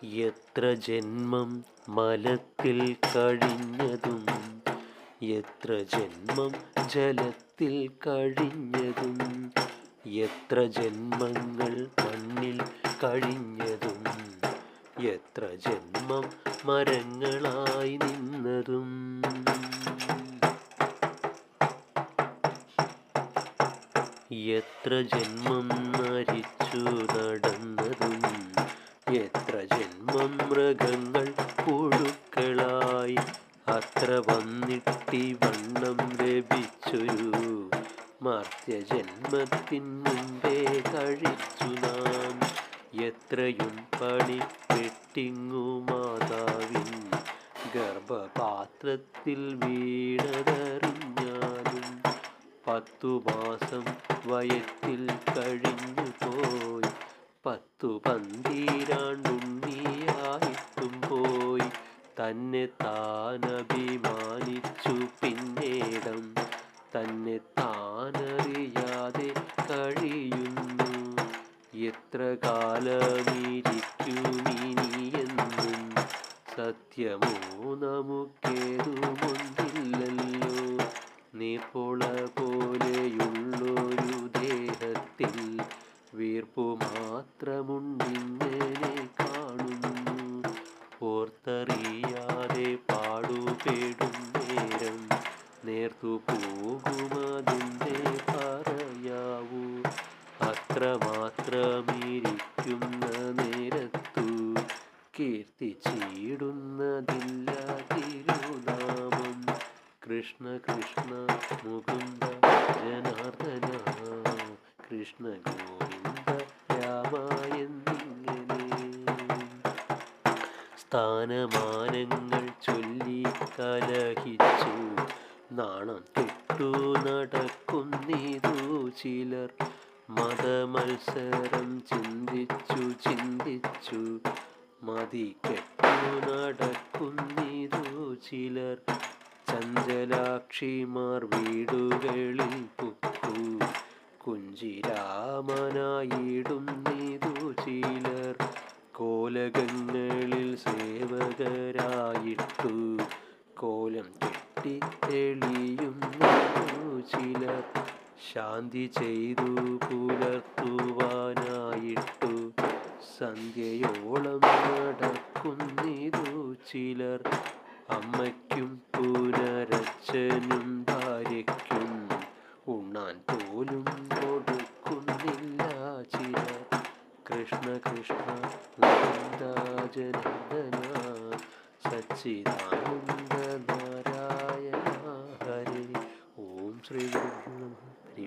എത്ര ജന്മം മലത്തിൽ കഴിഞ്ഞതും എത്ര ജന്മം ജലത്തിൽ കഴിഞ്ഞതും എത്ര ജന്മങ്ങൾ മണ്ണിൽ കഴിഞ്ഞതും എത്ര ജന്മം മരങ്ങളായി നിന്നതും എത്ര ജന്മം മരിച്ചു നടന്നതും എത്ര ജന്മം മൃഗങ്ങൾ പുഴുക്കളായി അത്ര വന്നിട്ടി വണ്ണം ലഭിച്ചൊരു മർത്യജന്മത്തിൻ മുമ്പേ കഴിച്ചു നാം എത്രയും പണിപ്പെട്ടിങ്ങു മാതാവിൻ ഗർഭപാത്രത്തിൽ വീണതറിഞ്ഞാലും 10 മാസം വയറ്റിൽ കഴിഞ്ഞു പോയി 10 പന്തിരാണ്ടുണ്ണിയായിട്ടും പോയി തന്നെ താനഭിമാനിച്ചു പിന്നേടം തന്നെ താനറിയാതെ കഴിയുന്നു എത്ര കാലമിരിക്കുമിനിയെന്നും സത്യമോ നമുക്കേതുമൊന്നില്ലല്ലോ നീർപ്പോള പോലെയുള്ളൊരു ദേഹത്തിൽ വീർപ്പു മാത്രമുണ്ടിങ്ങനെ കാണുന്നു ഓർത്തറിയാതെ പാടുപെടും നേരം നേർത്തു പോകുമതിൻ്റെ പറയാവൂ അത്രമാത്രമിരിക്കുന്ന നേരത്തു കീർത്തിച്ചിടുന്നതില്ല തിരുനാമം കൃഷ്ണ കൃഷ്ണ മുകുന്ദ ജനാർദ്ദന കൃഷ്ണ ഗോവിന്ദ രാമ എന്നിങ്ങനെ സ്ഥാനമാനങ്ങൾ ചൊല്ലി കലഹിച്ചു നാണം കെട്ടു നടക്കുന്നിതു ചിലർ മതമത്സരം ചിന്തിച്ചു മതി കെട്ടു നടക്കുന്നിതു ചിലർ ചഞ്ചലാക്ഷിമാർ വീടുകളിൽ പുക്കു കുഞ്ചിരാമനായിടുന്നിതു ചിലർ കോലകങ്ങളിൽ സേവകരായിട്ടു കോലം കെട്ടി തെളിയുന്നിതു ചിലർ ശാന്തി ചെയ്തു പുലർത്തുവാനായിട്ടു സന്ധ്യയോളം നടക്കുന്നിതു ചിലർ അമ്മയ്ക്കും പുനരച്ഛനും ഭാര്യയ്ക്കും ഉണ്ണാൻ പോലും കൊടുക്കുന്നില്ല ചിലർ കൃഷ്ണ കൃഷ്ണ മുകുന്ദ ജനാർദ്ദന സച്ചിദാനന്ദ